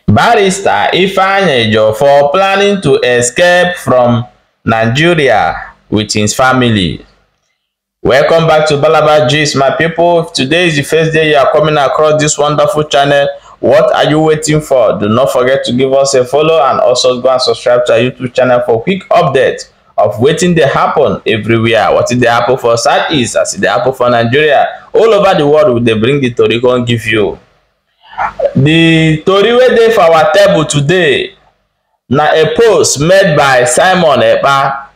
Barrister Ifeanyi Ejiofor planning to escape from Nigeria with his family. Welcome back to Balaba Gist, my people. If today is the first day you are coming across this wonderful channel, what are you waiting for? Do not forget to give us a follow and also go and subscribe to our YouTube channel for quick updates of wetin dey happen everywhere. What is the happen for Southeast, as the happen for Nigeria, all over the world. They bring the tori come give you. The tori wey dey for our table today na a post made by Simon Ekpa,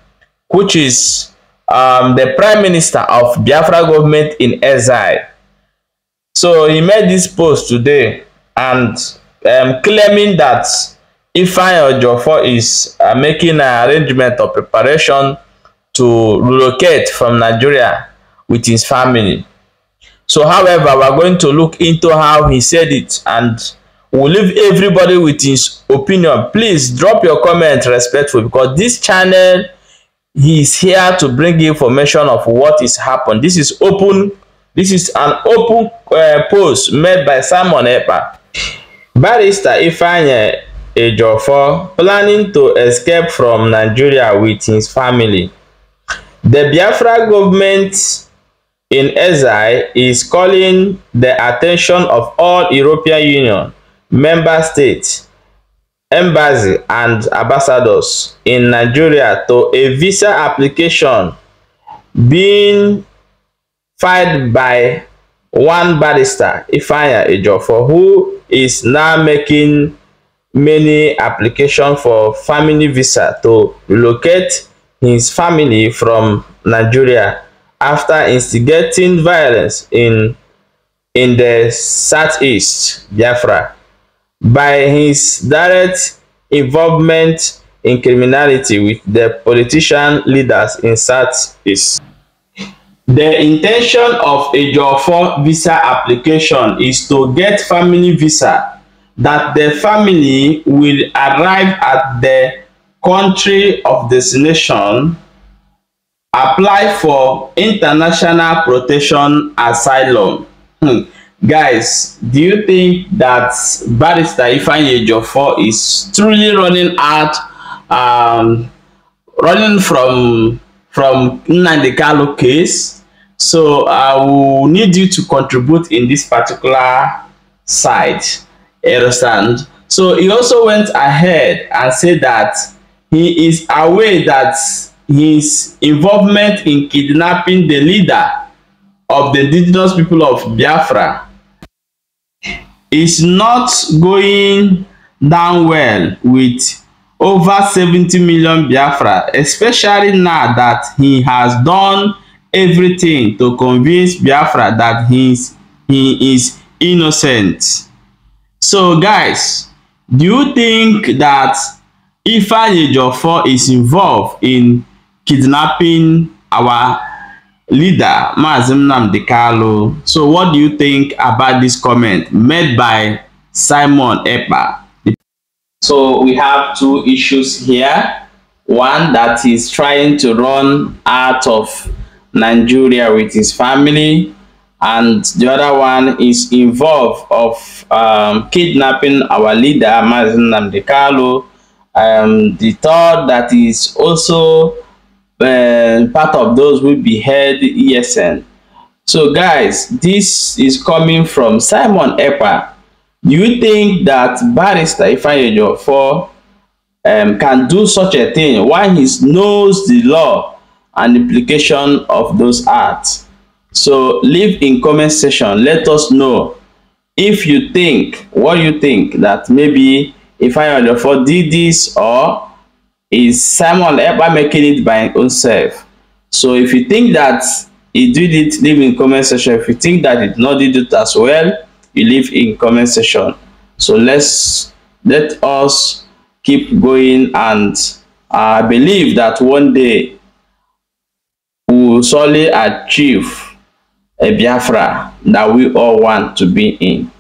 which is the Prime Minister of Biafra government in exile. So he made this post today and claiming that Ifeanyi Ejiofor is making an arrangement or preparation to relocate from Nigeria with his family. So, however, we are going to look into how he said it, and we'll leave everybody with his opinion. Please drop your comment respectfully, because this channel, he is here to bring information of what is happening. This is open. This is an open post made by Simon Ekpa. Barrister Ifeanyi Ejiofor planning to escape from Nigeria with his family. The Biafra government in exile is calling the attention of all European Union member states, embassy and ambassadors in Nigeria to a visa application being filed by one barrister, Ifeanyi Ejiofor, who is now making many applications for family visa to relocate his family from Nigeria after instigating violence in the Southeast Biafra by his direct involvement in criminality with the politician leaders in Southeast. The intention of Ejiofor visa application is to get family visa that the family will arrive at the country of destination, apply for international protection asylum. Guys, do you think that Barrister Ifeanyi Ejiofor is truly running out, running from Nnamdi Kanu case? So I will need you to contribute in this particular side. You understand? So he also went ahead and said that he is aware that his involvement in kidnapping the leader of the indigenous people of Biafra is not going down well with over 70 million Biafra, especially now that he has done everything to convince Biafra that he is innocent. So guys, do you think that Ifeanyi Ejiofor is involved in kidnapping our leader, Nnamdi Kanu? So what do you think about this comment made by Simon Ekpa? So we have two issues here. One that is trying to run out of Nigeria with his family, and the other one is involved of kidnapping our leader, Nnamdi Kanu. The third that is also part of those who behead ESN. So guys, this is coming from Simon Ekpa. Do you think that Barrister Ifeanyi Ejiofor can do such a thing while he knows the law and implication of those acts? So leave in comment section, let us know if you think, what you think, that maybe Ifeanyi Ejiofor did this, or is Simon Ekpa making it by his own self? So if you think that he did it, leave in comment section. If you think that he did not did it as well, you leave in comment section. So let us keep going, and I believe that one day we will surely achieve a Biafra that we all want to be in.